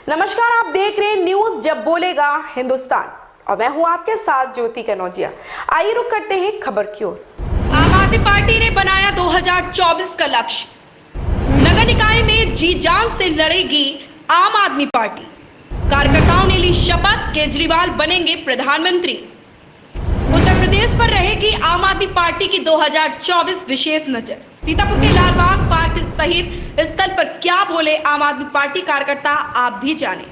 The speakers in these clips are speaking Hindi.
नमस्कार, आप देख रहे हैं न्यूज जब बोलेगा हिंदुस्तान और मैं हूं आपके साथ ज्योति कनौजिया। आइए रुक करते हैं खबर की ओर। आम आदमी पार्टी ने बनाया 2024 का लक्ष्य। नगर निकाय में जी जान से लड़ेगी आम आदमी पार्टी। कार्यकर्ताओं ने ली शपथ, केजरीवाल बनेंगे प्रधानमंत्री। उत्तर प्रदेश पर रहेगी आम आदमी पार्टी की 2024 विशेष नजर। सीतापुर के लालबाग पार्क सहित स्थल पर क्या बोले आम आदमी पार्टी कार्यकर्ता, आप भी जानें।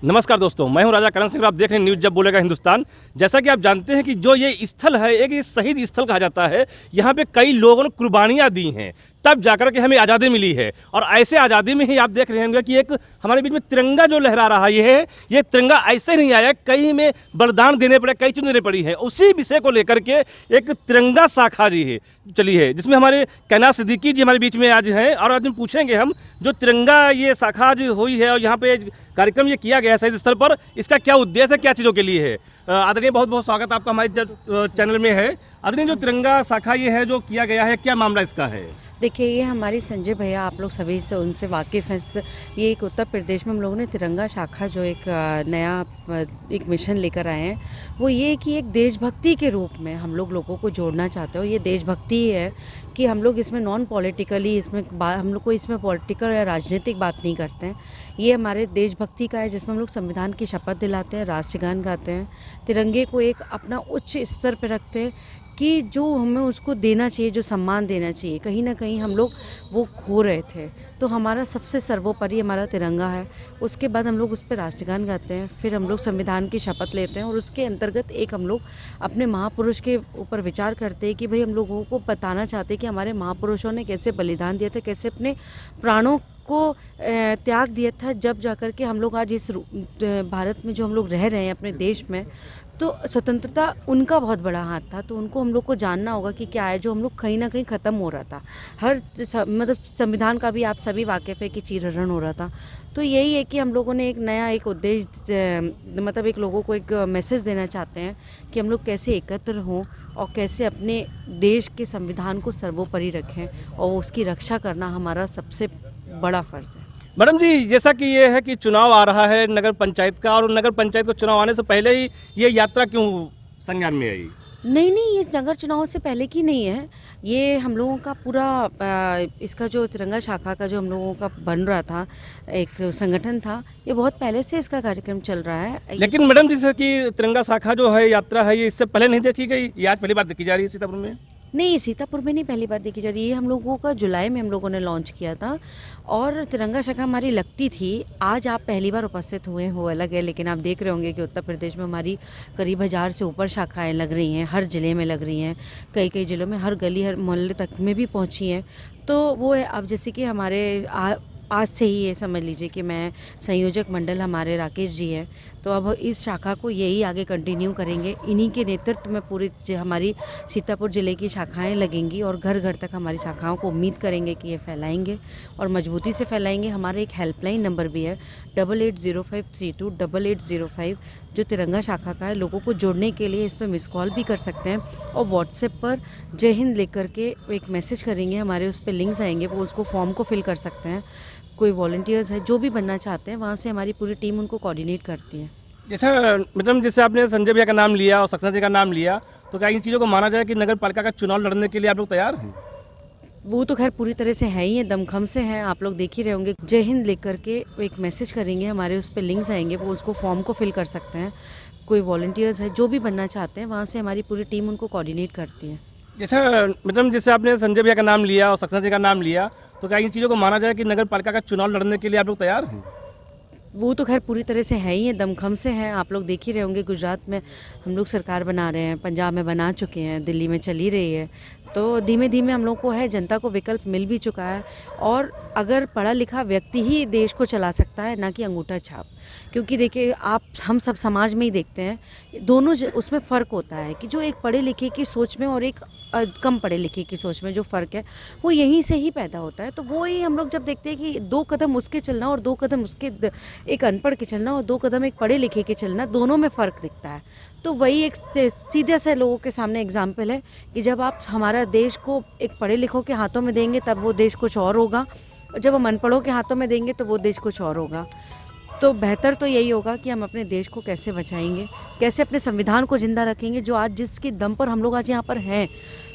नमस्कार दोस्तों, मैं हूं राजा करण सिंह और आप देख रहे हैं न्यूज़ जब बोलेगा हिंदुस्तान। जैसा कि आप जानते हैं कि जो ये स्थल है, एक ये शहीद स्थल कहा जाता है। यहाँ पे कई लोगों ने कुर्बानियाँ दी हैं, तब जाकर के हमें आज़ादी मिली है। और ऐसे आज़ादी में ही आप देख रहे होंगे कि एक हमारे बीच में तिरंगा जो लहरा रहा है, ये तिरंगा ऐसे नहीं आया, कई में बलिदान देने पड़े, कई चीज़ देने पड़ी है। उसी विषय को लेकर के एक तिरंगा शाखा जी है चली है, जिसमें हमारे कैनात सिद्दीकी जी हमारे बीच में आज हैं। और आज हम पूछेंगे हम जो तिरंगा ये शाखा जो हुई है और यहाँ पे कार्यक्रम ये किया गया है शहीद स्थल पर, इसका क्या उद्देश्य है, क्या चीज़ों के लिए है। आदरणीय, बहुत बहुत स्वागत आपका हमारे चैनल में है। आदरणीय, जो तिरंगा शाखा ये है जो किया गया है, क्या मामला इसका है? देखिए, ये हमारी संजय भैया, आप लोग सभी से उनसे वाकिफ़ हैं। ये एक उत्तर प्रदेश में हम लोगों ने तिरंगा शाखा जो एक नया एक मिशन लेकर आए हैं, वो ये कि एक देशभक्ति के रूप में हम लोगों को जोड़ना चाहते हो। ये देशभक्ति है कि हम लोग इसमें नॉन पॉलिटिकली हम लोग को इसमें पॉलिटिकल या राजनीतिक बात नहीं करते हैं। ये हमारे देशभक्ति का है, जिसमें हम लोग संविधान की शपथ दिलाते हैं, राष्ट्रगान गाते हैं, तिरंगे को एक अपना उच्च स्तर पर रखते हैं कि जो हमें उसको देना चाहिए, जो सम्मान देना चाहिए, कहीं ना कहीं हम लोग वो खो रहे थे। तो हमारा सबसे सर्वोपरि हमारा तिरंगा है। उसके बाद हम लोग उस पर राष्ट्रगान गाते हैं, फिर हम लोग संविधान की शपथ लेते हैं और उसके अंतर्गत एक हम लोग अपने महापुरुष के ऊपर विचार करते हैं कि भाई हम लोगों को बताना चाहते हैं कि हमारे महापुरुषों ने कैसे बलिदान दिया था, कैसे अपने प्राणों को त्याग दिया था, जब जाकर के हम लोग आज इस भारत में जो हम लोग रह रहे हैं अपने देश में। तो स्वतंत्रता उनका बहुत बड़ा हाथ था, तो उनको हम लोग को जानना होगा कि क्या है जो हम लोग कहीं ना कहीं ख़त्म हो रहा था। मतलब संविधान का भी आप सभी वाकिफ़ है कि चीरहरण हो रहा था। तो यही है कि हम लोगों ने एक नया एक उद्देश्य, मतलब एक लोगों को एक मैसेज देना चाहते हैं कि हम लोग कैसे एकत्र हों और कैसे अपने देश के संविधान को सर्वोपरि रखें और उसकी रक्षा करना हमारा सबसे बड़ा फ़र्ज़ है। मैडम जी, जैसा कि ये है कि चुनाव आ रहा है नगर पंचायत का, और नगर पंचायत को चुनाव आने से पहले ही ये यात्रा क्यों संज्ञान में आई? नहीं, ये नगर चुनाव से पहले की नहीं है। ये हम लोगों का पूरा इसका जो तिरंगा शाखा का जो हम लोगों का बन रहा था, एक संगठन था, ये बहुत पहले से इसका कार्यक्रम चल रहा है। लेकिन मैडम, जैसे कि तिरंगा शाखा जो है यात्रा है, ये इससे पहले नहीं देखी गई, ये आज पहली बार देखी जा रही है सीतापुर में? नहीं, सीतापुर में नहीं पहली बार देखी जा रही है। ये हम लोगों का जुलाई में हम लोगों ने लॉन्च किया था और तिरंगा शाखा हमारी लगती थी। आज आप पहली बार उपस्थित हुए हो अलग है, लेकिन आप देख रहे होंगे कि उत्तर प्रदेश में हमारी करीब 1000 से ऊपर शाखाएं लग रही हैं, हर ज़िले में लग रही हैं, कई ज़िलों में हर गली हर मोहल्ले तक में भी पहुंची हैं। तो वो है, अब जैसे कि हमारे आज से ही ये समझ लीजिए कि मैं संयोजक मंडल हमारे राकेश जी हैं, तो अब इस शाखा को यही आगे कंटिन्यू करेंगे। इन्हीं के नेतृत्व में पूरी हमारी सीतापुर ज़िले की शाखाएं लगेंगी और घर घर तक हमारी शाखाओं को उम्मीद करेंगे कि ये फैलाएंगे और मजबूती से फैलाएंगे। हमारा एक हेल्पलाइन नंबर भी है 8805328805, जो तिरंगा शाखा का है। लोगों को जोड़ने के लिए इस पर मिस कॉल भी कर सकते हैं और व्हाट्सएप पर जय हिंद लिख करके एक मैसेज करेंगे, हमारे उस पर लिंक्स आएंगे, वो उसको फॉर्म को फिल कर सकते हैं। कोई वॉलंटियर्स है जो भी बनना चाहते हैं, वहाँ से हमारी पूरी टीम उनको कोऑर्डिनेट करती है। अच्छा मैडम, जैसे आपने संजय भैया का नाम लिया और सक्सेना जी का नाम लिया, तो क्या इन चीज़ों को माना जाए कि नगर पालिका का चुनाव लड़ने के लिए आप लोग तैयार हैं? वो तो खैर पूरी तरह से है ही है, दमखम से हैं। आप लोग देख ही रहे होंगे, जय हिंद लिख करके एक मैसेज करेंगे, हमारे उस पर लिंक्स आएंगे, वो उसको फॉर्म को फिल कर सकते हैं। कोई वॉलंटियर्स है जो भी बनना चाहते हैं, वहाँ से हमारी पूरी टीम उनको कोऑर्डिनेट करती है। अच्छा मैडम, जैसे आपने संजय भैया का नाम लिया और सक्सेना जी का नाम लिया, तो क्या इन चीज़ों को माना जाए कि नगर पालिका का चुनाव लड़ने के लिए आप लोग तैयार हैं? वो तो खैर पूरी तरह से है ही है, दमखम से हैं। आप लोग देख ही रहे होंगे, गुजरात में हम लोग सरकार बना रहे हैं, पंजाब में बना चुके हैं, दिल्ली में चली रही है। तो धीमे धीमे हम लोग को है, जनता को विकल्प मिल भी चुका है। और अगर पढ़ा लिखा व्यक्ति ही देश को चला सकता है, ना कि अंगूठा छाप। क्योंकि देखिए, हम सब समाज में ही देखते हैं, दोनों उसमें फ़र्क होता है कि जो एक पढ़े लिखे की सोच में और एक कम पढ़े लिखे की सोच में जो फ़र्क है, वो यहीं से ही पैदा होता है। तो वो ही हम लोग जब देखते हैं कि 2 कदम उसके चलना और 2 कदम उसके एक अनपढ़ के चलना और 2 कदम एक पढ़े लिखे के चलना, दोनों में फ़र्क दिखता है। तो वही एक सीधे से लोगों के सामने एग्जाम्पल है कि जब आप हमारा देश को एक पढ़े लिखों के हाथों में देंगे, तब वो देश कुछ और होगा, और जब हम अनपढ़ों के हाथों में देंगे तो वो देश कुछ और होगा। तो बेहतर तो यही होगा कि हम अपने देश को कैसे बचाएंगे, कैसे अपने संविधान को ज़िंदा रखेंगे, जो आज जिसके दम पर हम लोग आज यहाँ पर हैं।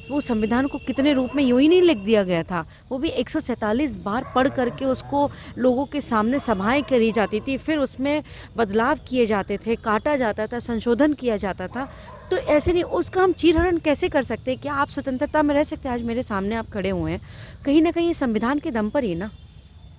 वो संविधान को कितने रूप में यूं ही नहीं लिख दिया गया था, वो भी 147 बार पढ़ करके उसको लोगों के सामने सभाएं करी जाती थी, फिर उसमें बदलाव किए जाते थे, काटा जाता था, संशोधन किया जाता था। तो ऐसे नहीं, उसका हम चीरहरण कैसे कर सकते हैं? क्या आप स्वतंत्रता में रह सकते हैं? आज मेरे सामने आप खड़े हुए हैं, कहीं ना कहीं संविधान के दम पर ही ना।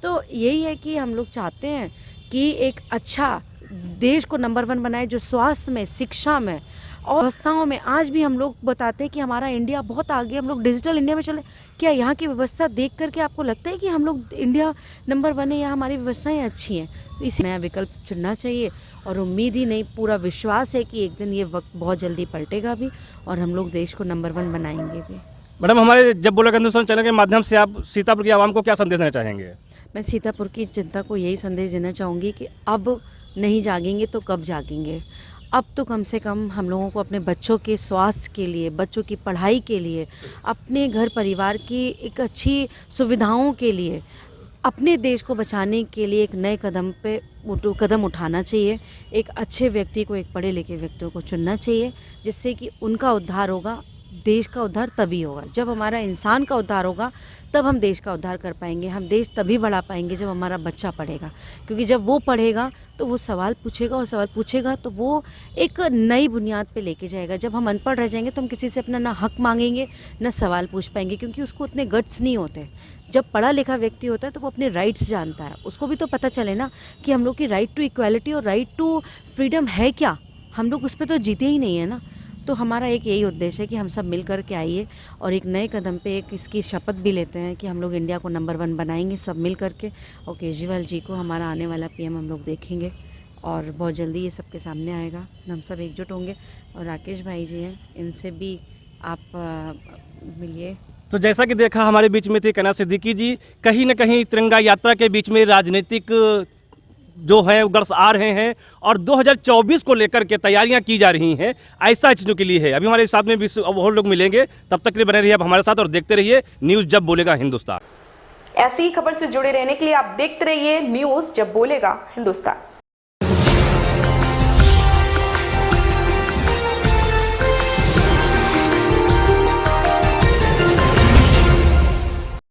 तो यही है कि हम लोग चाहते हैं कि एक अच्छा देश को नंबर 1 बनाए, जो स्वास्थ्य में, शिक्षा में और व्यवस्थाओं में। आज भी हम लोग बताते हैं कि हमारा इंडिया बहुत आगे, हम लोग डिजिटल इंडिया में चले। क्या यहाँ की व्यवस्था देख करके आपको लगता है कि हम लोग इंडिया नंबर 1 है या हमारी व्यवस्थाएं अच्छी हैं? इसी नया विकल्प चुनना चाहिए और उम्मीद ही नहीं, पूरा विश्वास है कि एक दिन ये वक्त बहुत जल्दी पलटेगा भी और हम लोग देश को नंबर 1 बनाएंगे भी। मैडम, हमारे जब बोलेगा हिंदुस्तान चैनल के माध्यम से आप सीतापुर की आवाम को क्या संदेश देना चाहेंगे? मैं सीतापुर की जनता को यही संदेश देना चाहूँगी कि अब नहीं जागेंगे तो कब जागेंगे। अब तो कम से कम हम लोगों को अपने बच्चों के स्वास्थ्य के लिए, बच्चों की पढ़ाई के लिए, अपने घर परिवार की एक अच्छी सुविधाओं के लिए, अपने देश को बचाने के लिए एक नए कदम उठाना चाहिए। एक अच्छे व्यक्ति को, एक पढ़े लिखे व्यक्तियों को चुनना चाहिए, जिससे कि उनका उद्धार होगा। देश का उद्धार तभी होगा जब हमारा इंसान का उद्धार होगा, तब हम देश का उद्धार कर पाएंगे। हम देश तभी बढ़ा पाएंगे जब हमारा बच्चा पढ़ेगा, क्योंकि जब वो पढ़ेगा तो वो सवाल पूछेगा और सवाल पूछेगा तो वो एक नई बुनियाद पे लेके जाएगा। जब हम अनपढ़ रह जाएंगे तो हम किसी से अपना ना हक मांगेंगे ना सवाल पूछ पाएंगे, क्योंकि उसको उतने गट्स नहीं होते। जब पढ़ा लिखा व्यक्ति होता है तो वो अपने राइट्स जानता है, उसको भी तो पता चले ना कि हम लोग की राइट टू इक्वालिटी और राइट टू फ्रीडम है क्या। हम लोग उस पर तो जीते ही नहीं है ना। तो हमारा एक यही उद्देश्य है कि हम सब मिल कर के आइए और एक नए कदम पे एक इसकी शपथ भी लेते हैं कि हम लोग इंडिया को नंबर 1 बनाएंगे सब मिल कर के। और केजरीवाल जी को, हमारा आने वाला पीएम, हम लोग देखेंगे और बहुत जल्दी ये सबके सामने आएगा। हम सब एकजुट होंगे। और राकेश भाई जी हैं, इनसे भी आप मिलिए। तो जैसा कि देखा, हमारे बीच में थे कना सिद्दीकी जी। कहीं ना कहीं तिरंगा यात्रा के बीच में राजनीतिक जो है गर्स आ रहे हैं और 2024 को लेकर के तैयारियां की जा रही हैं, ऐसा चीज़ों के लिए है। अभी हमारे साथ में भी और लोग मिलेंगे, तब तक के लिए बने रहिए आप हमारे साथ और देखते रहिए न्यूज़ जब बोलेगा हिंदुस्तान। ऐसी ही खबर से जुड़े रहने के लिए आप देखते रहिए न्यूज़ जब बोलेगा हिंदुस्तान।